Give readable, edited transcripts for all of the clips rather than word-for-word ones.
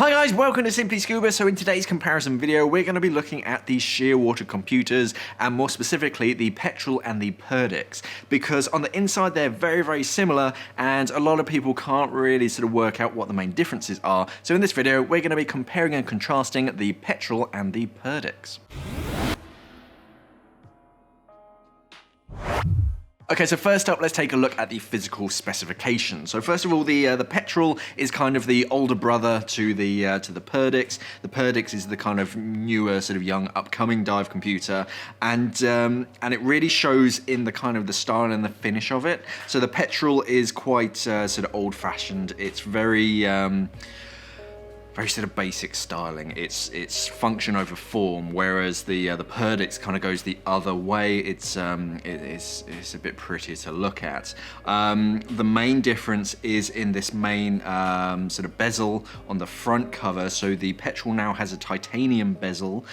Hi guys, welcome to Simply Scuba. So in today's comparison video, we're going to be looking at the Shearwater computers, and more specifically the Petrel and the Perdix, because on the inside they're very similar, and a lot of people can't really sort of work out what the main differences are. So in this video, we're going to be comparing and contrasting the Petrel and the Perdix. Okay, so first up, let's take a look at the physical specification. So first of all, the Petrel is kind of the older brother to the Perdix. The Perdix is the kind of newer, sort of young, upcoming dive computer, and it really shows in the kind of the style and the finish of it. So the Petrel is quite sort of old-fashioned. It's very sort of basic styling. It's function over form, whereas the Perdix kind of goes the other way. It's a bit prettier to look at. The main difference is in this main sort of bezel on the front cover. So the Petrel now has a titanium bezel.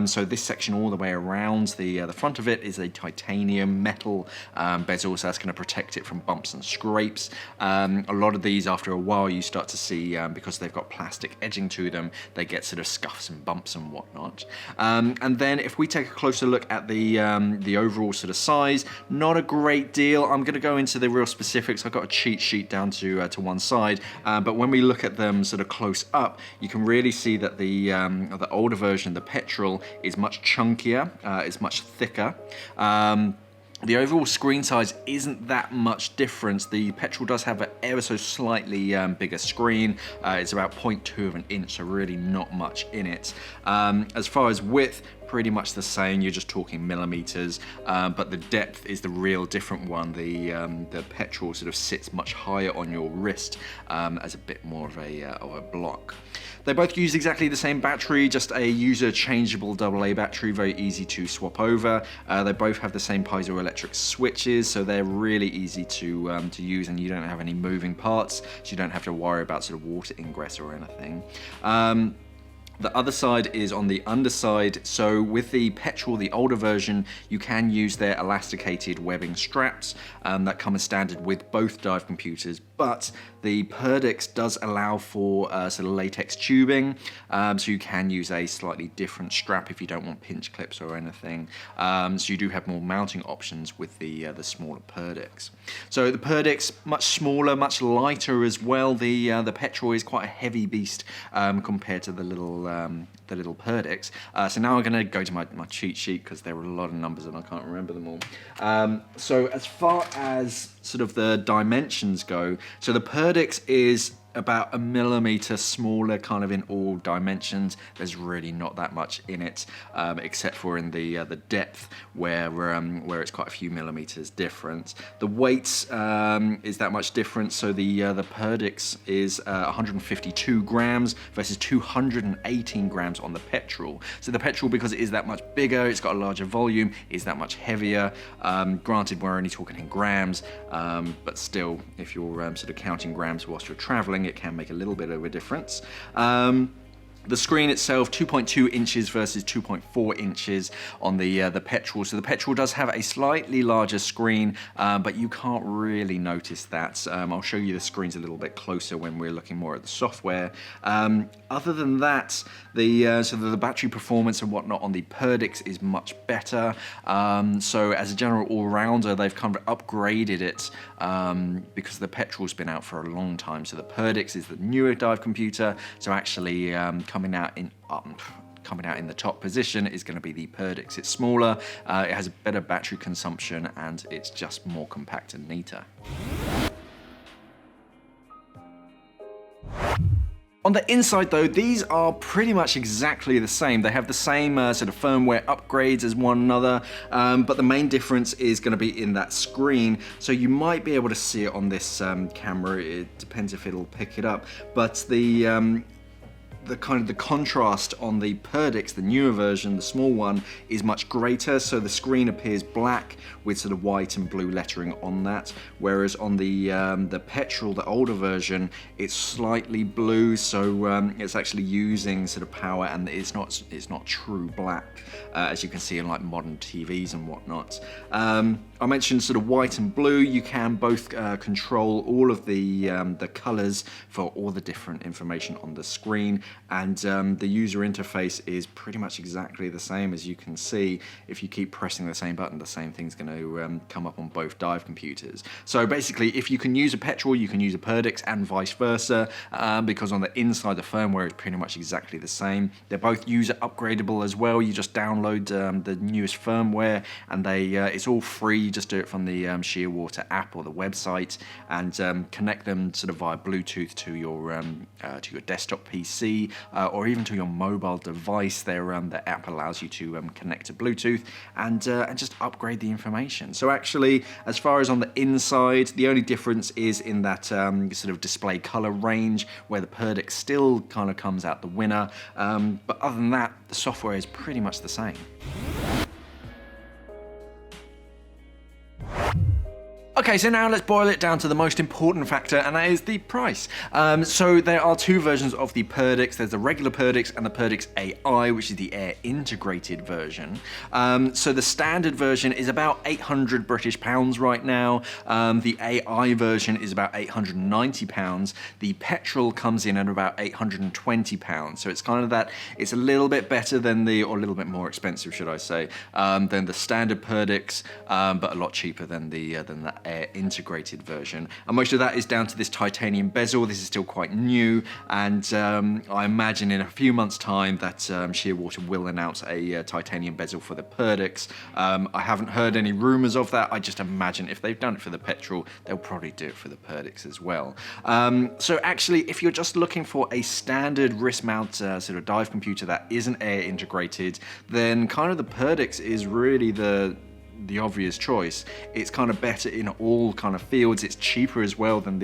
So this section all the way around the front of it is a titanium metal bezel. So that's going to protect it from bumps and scrapes. A lot of these, after a while, you start to see because they've got plastic edging to them, they get sort of scuffs and bumps and whatnot. And then if we take a closer look at the overall sort of size, not a great deal. I'm going to go into the real specifics. I've got a cheat sheet down to one side, but when we look at them sort of close up, you can really see that the older version, the Petrel, is much chunkier, it's much thicker. The overall screen size isn't that much difference. The Petrel does have an ever so slightly bigger screen. It's about 0.2 of an inch, so really not much in it. As far as width, pretty much the same. You're just talking millimeters, but the depth is the real different one. The Petrel sort of sits much higher on your wrist as a bit more of a block. They both use exactly the same battery, just a user changeable AA battery, very easy to swap over. They both have the same piezoelectric switches, so they're really easy to use, and you don't have any moving parts, so you don't have to worry about sort of water ingress or anything. The other side is on the underside. So with the Petrel, the older version, you can use their elasticated webbing straps that come as standard with both dive computers, but the Perdix does allow for sort of latex tubing, so you can use a slightly different strap if you don't want pinch clips or anything. So you do have more mounting options with the smaller Perdix. So the Perdix, much smaller, much lighter as well. The Petrel is quite a heavy beast compared to the little Perdix. So now I'm going to go to my cheat sheet because there were a lot of numbers and I can't remember them all. So as far as sort of the dimensions go, so the Perdix is about 1 millimeter smaller kind of in all dimensions. There's really not that much in it, except for in the depth where it's quite a few millimeters different. The weight is that much different. So the Perdix is 152 grams versus 218 grams on the Petrel. So the Petrel, because it is that much bigger, it's got a larger volume, is that much heavier. Granted, we're only talking in grams, but still, if you're sort of counting grams whilst you're traveling, it can make a little bit of a difference. The screen itself, 2.2 inches versus 2.4 inches on the Petrel. So the Petrel does have a slightly larger screen, but you can't really notice that. I'll show you the screens a little bit closer when we're looking more at the software. Other than that, so the battery performance and whatnot on the Perdix is much better. So as a general all-rounder, they've kind of upgraded it because the Petrel's been out for a long time. So the Perdix is the newer dive computer. So actually coming out in the top position is going to be the Perdix. It's smaller, it has a better battery consumption, and it's just more compact and neater. On the inside though, these are pretty much exactly the same. They have the same sort of firmware upgrades as one another, but the main difference is going to be in that screen. So you might be able to see it on this camera. It depends if it'll pick it up, but the contrast on the Perdix, the newer version, the small one, is much greater. So the screen appears black with sort of white and blue lettering on that, whereas on the Petrel, the older version, it's slightly blue. So it's actually using sort of power, and it's not true black, as you can see in like modern TVs and whatnot. I mentioned sort of white and blue. You can both control all of the colors for all the different information on the screen. and the user interface is pretty much exactly the same. As you can see, if you keep pressing the same button, the same thing's going to come up on both dive computers. So basically, if you can use a Petrel, you can use a Perdix, and vice versa, because on the inside the firmware is pretty much exactly the same. They're both user upgradable as well. You just download the newest firmware, and it's all free. You just do it from the Shearwater app or the website, and connect them sort of via Bluetooth to your desktop PC, or even to your mobile device. The app allows you to connect to Bluetooth and just upgrade the information. So actually, as far as on the inside, the only difference is in that sort of display color range, where the Perdix still kind of comes out the winner. But other than that, the software is pretty much the same. Okay, so now let's boil it down to the most important factor, and that is the price. So there are two versions of the Perdix. There's the regular Perdix and the Perdix AI, which is the air integrated version. So the standard version is about £800 British right now. The AI version is about £890. The Petrel comes in at about £820. So it's kind of that, it's a little bit better than or a little bit more expensive, should I say, than the standard Perdix, but a lot cheaper than the air integrated version. And most of that is down to this titanium bezel. This is still quite new, and I imagine in a few months' time that Shearwater will announce a titanium bezel for the Perdix. I haven't heard any rumors of that. I just imagine if they've done it for the Petrel, they'll probably do it for the Perdix as well. So actually, if you're just looking for a standard wrist mount sort of dive computer that isn't air integrated, then kind of the Perdix is really the obvious choice. It's kind of better in all kind of fields. It's cheaper as well than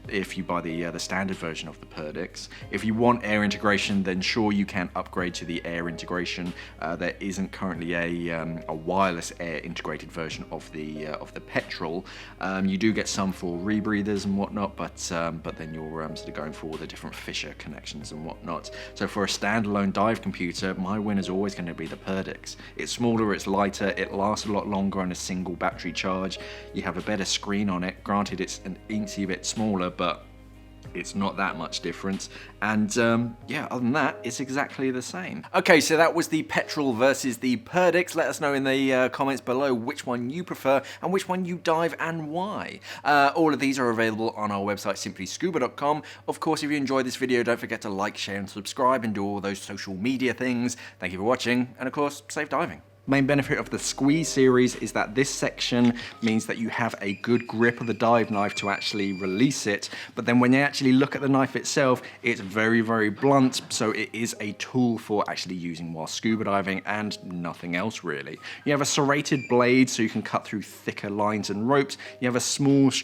if you buy the standard version of the Perdix. If you want air integration, then sure, you can upgrade to the air integration. There isn't currently a wireless air integrated version of the Petrel. You do get some for rebreathers and whatnot, but then you're sort of going for all the different Fisher connections and whatnot. So for a standalone dive computer, my win is always going to be the Perdix. It's smaller, it's lighter, it lasts a lot longer on a single battery charge. You have a better screen on it. Granted, it's an incy bit smaller, but it's not that much difference. And yeah, other than that, it's exactly the same. Okay, so that was the Petrel versus the Perdix. Let us know in the comments below which one you prefer and which one you dive and why. All of these are available on our website, simplyscuba.com. Of course, if you enjoyed this video, don't forget to like, share, and subscribe, and do all those social media things. Thank you for watching, and of course, safe diving. Main benefit of the Squeeze series is that this section means that you have a good grip of the dive knife to actually release it, but then when you actually look at the knife itself, it's very, very blunt, so it is a tool for actually using while scuba diving and nothing else really. You have a serrated blade so you can cut through thicker lines and ropes. You have a small